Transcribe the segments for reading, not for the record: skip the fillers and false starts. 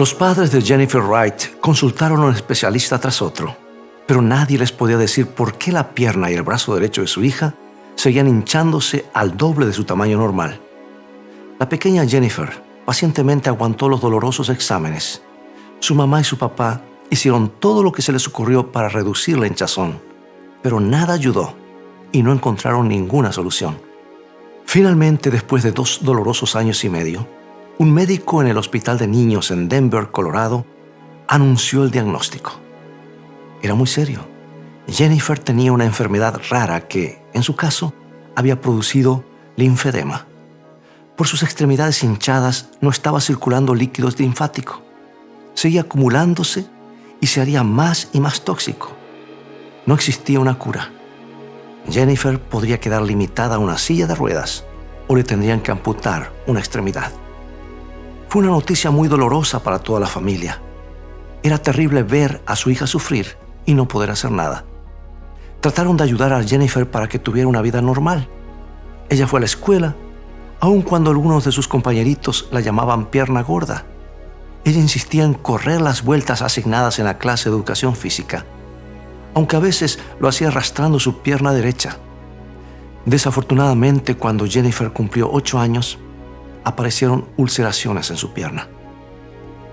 Los padres de Jennifer Wright consultaron a un especialista tras otro, pero nadie les podía decir por qué la pierna y el brazo derecho de su hija seguían hinchándose al doble de su tamaño normal. La pequeña Jennifer pacientemente aguantó los dolorosos exámenes. Su mamá y su papá hicieron todo lo que se les ocurrió para reducir la hinchazón, pero nada ayudó y no encontraron ninguna solución. Finalmente, después de 2 dolorosos años y medio, un médico en el hospital de niños en Denver, Colorado, anunció el diagnóstico. Era muy serio. Jennifer tenía una enfermedad rara que, en su caso, había producido linfedema. Por sus extremidades hinchadas no estaba circulando líquido linfático. Seguía acumulándose y se haría más y más tóxico. No existía una cura. Jennifer podría quedar limitada a una silla de ruedas o le tendrían que amputar una extremidad. Fue una noticia muy dolorosa para toda la familia. Era terrible ver a su hija sufrir y no poder hacer nada. Trataron de ayudar a Jennifer para que tuviera una vida normal. Ella fue a la escuela, aun cuando algunos de sus compañeritos la llamaban pierna gorda. Ella insistía en correr las vueltas asignadas en la clase de educación física, aunque a veces lo hacía arrastrando su pierna derecha. Desafortunadamente, cuando Jennifer cumplió 8 años, aparecieron ulceraciones en su pierna.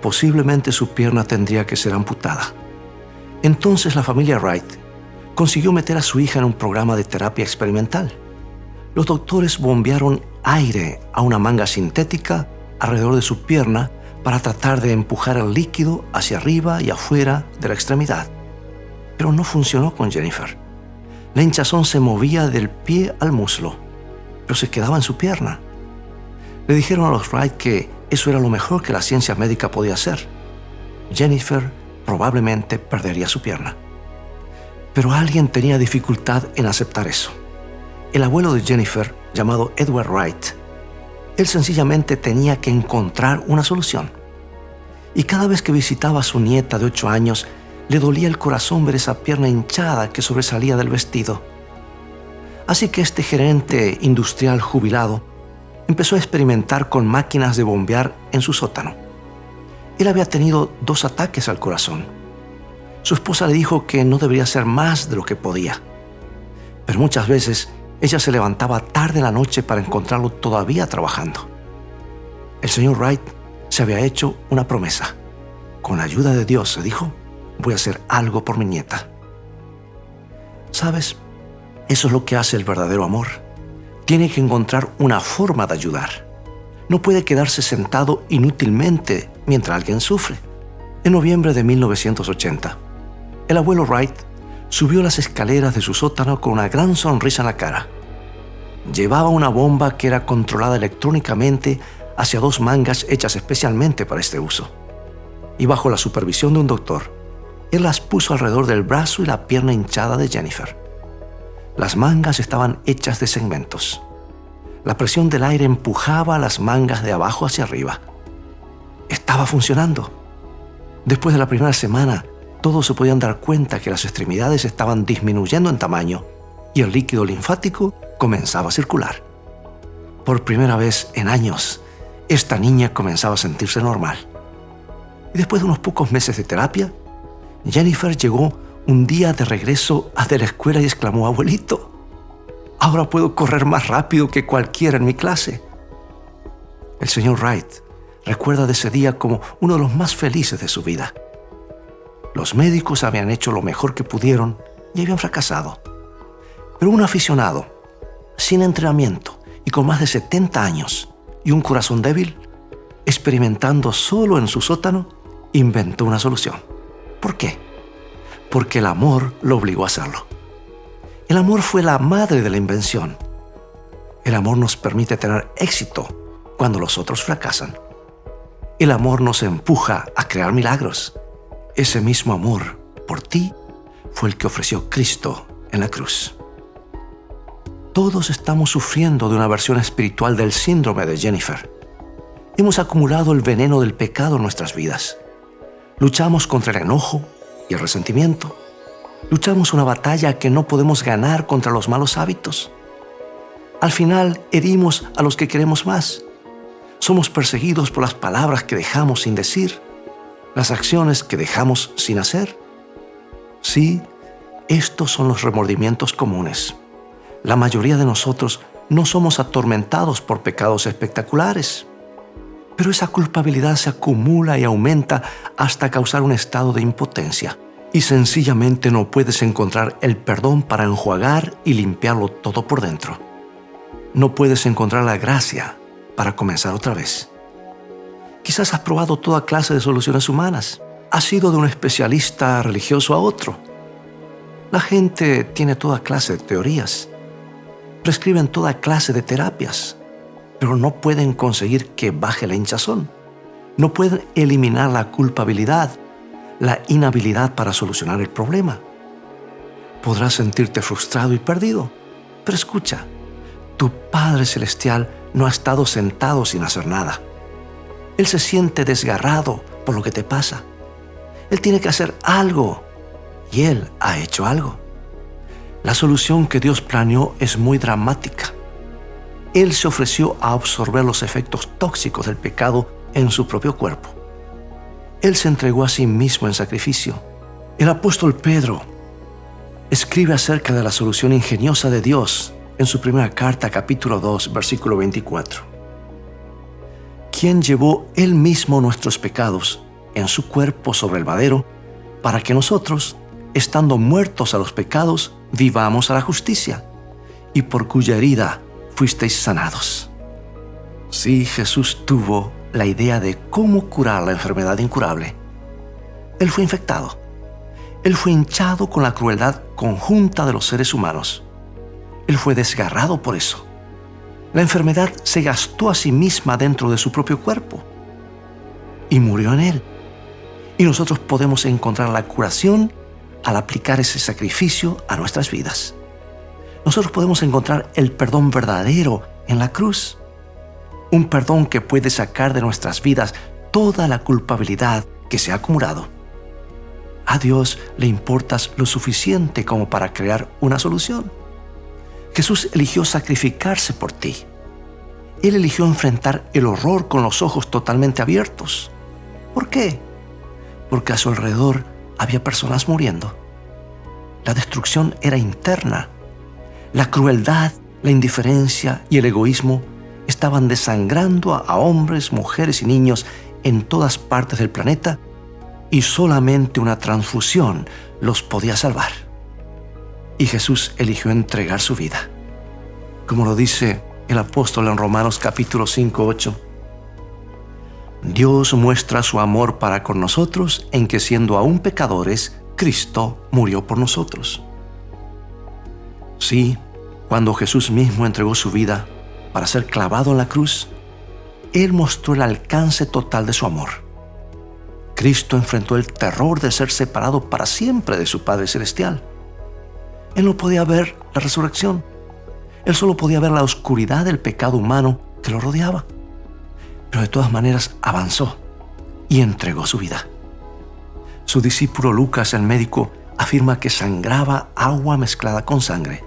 Posiblemente su pierna tendría que ser amputada. Entonces la familia Wright consiguió meter a su hija en un programa de terapia experimental. Los doctores bombearon aire a una manga sintética alrededor de su pierna para tratar de empujar el líquido hacia arriba y afuera de la extremidad. Pero no funcionó con Jennifer. La hinchazón se movía del pie al muslo, pero se quedaba en su pierna. Le dijeron a los Wright que eso era lo mejor que la ciencia médica podía hacer. Jennifer probablemente perdería su pierna. Pero alguien tenía dificultad en aceptar eso. El abuelo de Jennifer, llamado Edward Wright, él sencillamente tenía que encontrar una solución. Y cada vez que visitaba a su nieta de 8 años, le dolía el corazón ver esa pierna hinchada que sobresalía del vestido. Así que este gerente industrial jubilado empezó a experimentar con máquinas de bombear en su sótano. Él había tenido 2 ataques al corazón. Su esposa le dijo que no debería hacer más de lo que podía. Pero muchas veces ella se levantaba tarde en la noche para encontrarlo todavía trabajando. El señor Wright se había hecho una promesa. Con la ayuda de Dios, se dijo, voy a hacer algo por mi nieta. ¿Sabes? Eso es lo que hace el verdadero amor. Tiene que encontrar una forma de ayudar. No puede quedarse sentado inútilmente mientras alguien sufre. En noviembre de 1980, el abuelo Wright subió las escaleras de su sótano con una gran sonrisa en la cara. Llevaba una bomba que era controlada electrónicamente hacia 2 mangas hechas especialmente para este uso. Y bajo la supervisión de un doctor, él las puso alrededor del brazo y la pierna hinchada de Jennifer. Las mangas estaban hechas de segmentos. La presión del aire empujaba las mangas de abajo hacia arriba. Estaba funcionando. Después de la primera semana, todos se podían dar cuenta que las extremidades estaban disminuyendo en tamaño y el líquido linfático comenzaba a circular. Por primera vez en años, esta niña comenzaba a sentirse normal. Y después de unos pocos meses de terapia, Jennifer llegó un día de regreso de la escuela y exclamó, abuelito, ahora puedo correr más rápido que cualquiera en mi clase. El señor Wright recuerda de ese día como uno de los más felices de su vida. Los médicos habían hecho lo mejor que pudieron y habían fracasado. Pero un aficionado, sin entrenamiento y con más de 70 años y un corazón débil, experimentando solo en su sótano, inventó una solución. ¿Por qué? Porque el amor lo obligó a hacerlo. El amor fue la madre de la invención. El amor nos permite tener éxito cuando los otros fracasan. El amor nos empuja a crear milagros. Ese mismo amor por ti fue el que ofreció Cristo en la cruz. Todos estamos sufriendo de una versión espiritual del síndrome de Jennifer. Hemos acumulado el veneno del pecado en nuestras vidas. Luchamos contra el enojo y el resentimiento. Luchamos una batalla que no podemos ganar contra los malos hábitos. Al final, herimos a los que queremos más. Somos perseguidos por las palabras que dejamos sin decir. las acciones que dejamos sin hacer. Sí, estos son los remordimientos comunes. La mayoría de nosotros no somos atormentados por pecados espectaculares, pero esa culpabilidad se acumula y aumenta hasta causar un estado de impotencia, y sencillamente no puedes encontrar el perdón para enjuagar y limpiarlo todo por dentro. No puedes encontrar la gracia para comenzar otra vez. Quizás has probado toda clase de soluciones humanas. Has ido de un especialista religioso a otro. La gente tiene toda clase de teorías. Prescriben toda clase de terapias, pero no pueden conseguir que baje la hinchazón. No pueden eliminar la culpabilidad, la inhabilidad para solucionar el problema. Podrás sentirte frustrado y perdido, pero escucha, tu Padre Celestial no ha estado sentado sin hacer nada. Él se siente desgarrado por lo que te pasa. Él tiene que hacer algo, y Él ha hecho algo. La solución que Dios planeó es muy dramática. Él se ofreció a absorber los efectos tóxicos del pecado en su propio cuerpo. Él se entregó a sí mismo en sacrificio. El apóstol Pedro escribe acerca de la solución ingeniosa de Dios en su primera carta, capítulo 2, versículo 24. Quien llevó Él mismo nuestros pecados en su cuerpo sobre el madero, para que nosotros, estando muertos a los pecados, vivamos a la justicia, y por cuya herida fuisteis sanados. Sí, Jesús tuvo la idea de cómo curar la enfermedad incurable. Él fue infectado. Él fue hinchado con la crueldad conjunta de los seres humanos. Él fue desgarrado por eso. La enfermedad se gastó a sí misma dentro de su propio cuerpo y murió en él. Y nosotros podemos encontrar la curación al aplicar ese sacrificio a nuestras vidas. Nosotros podemos encontrar el perdón verdadero en la cruz. Un perdón que puede sacar de nuestras vidas toda la culpabilidad que se ha acumulado. A Dios le importas lo suficiente como para crear una solución. Jesús eligió sacrificarse por ti. Él eligió enfrentar el horror con los ojos totalmente abiertos. ¿Por qué? Porque a su alrededor había personas muriendo. La destrucción era interna. La crueldad, la indiferencia y el egoísmo estaban desangrando a hombres, mujeres y niños en todas partes del planeta, y solamente una transfusión los podía salvar. Y Jesús eligió entregar su vida. Como lo dice el apóstol en Romanos capítulo 5, 8. Dios muestra su amor para con nosotros en que, siendo aún pecadores, Cristo murió por nosotros. Sí, cuando Jesús mismo entregó su vida para ser clavado en la cruz, Él mostró el alcance total de su amor. Cristo enfrentó el terror de ser separado para siempre de su Padre Celestial. Él no podía ver la resurrección. Él solo podía ver la oscuridad del pecado humano que lo rodeaba. Pero de todas maneras avanzó y entregó su vida. Su discípulo Lucas, el médico, afirma que sangraba agua mezclada con sangre.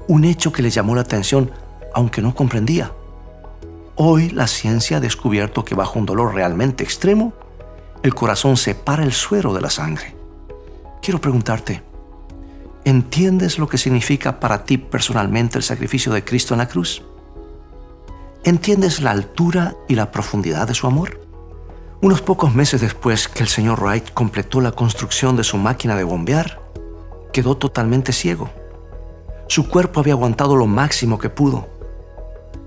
Un hecho que le llamó la atención, aunque no comprendía. Hoy la ciencia ha descubierto que bajo un dolor realmente extremo, el corazón separa el suero de la sangre. Quiero preguntarte, ¿entiendes lo que significa para ti personalmente el sacrificio de Cristo en la cruz? ¿Entiendes la altura y la profundidad de su amor? Unos pocos meses después que el señor Wright completó la construcción de su máquina de bombear, quedó totalmente ciego. Su cuerpo había aguantado lo máximo que pudo.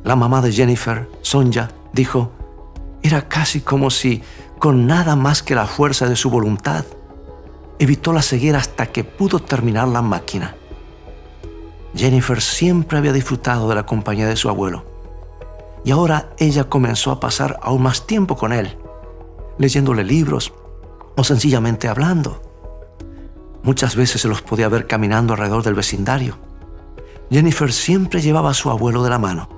La mamá de Jennifer, Sonja, dijo, era casi como si, con nada más que la fuerza de su voluntad, evitó la ceguera hasta que pudo terminar la máquina. Jennifer siempre había disfrutado de la compañía de su abuelo, y ahora ella comenzó a pasar aún más tiempo con él, leyéndole libros o sencillamente hablando. Muchas veces se los podía ver caminando alrededor del vecindario. Jennifer siempre llevaba a su abuelo de la mano.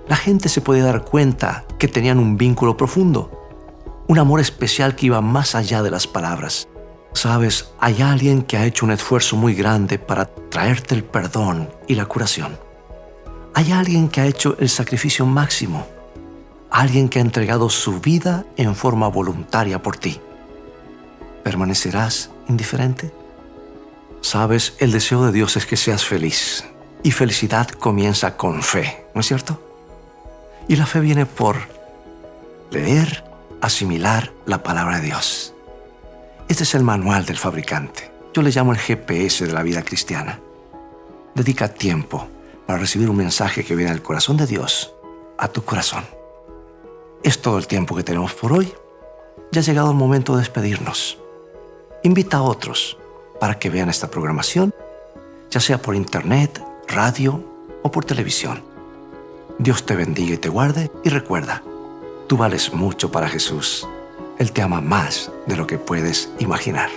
La gente se podía dar cuenta que tenían un vínculo profundo, un amor especial que iba más allá de las palabras. Sabes, hay alguien que ha hecho un esfuerzo muy grande para traerte el perdón y la curación. Hay alguien que ha hecho el sacrificio máximo. Alguien que ha entregado su vida en forma voluntaria por ti. ¿permanecerás indiferente? Sabes, el deseo de Dios es que seas feliz. Y felicidad comienza con fe, ¿no es cierto? Y la fe viene por leer, asimilar la palabra de Dios. Este es el manual del fabricante. Yo le llamo el GPS de la vida cristiana. Dedica tiempo para recibir un mensaje que viene del corazón de Dios a tu corazón. Es todo el tiempo que tenemos por hoy. Ya ha llegado el momento de despedirnos. Invita a otros para que vean esta programación, ya sea por internet, radio o por televisión. Dios te bendiga y te guarde, y recuerda, tú vales mucho para Jesús. Él te ama más de lo que puedes imaginar.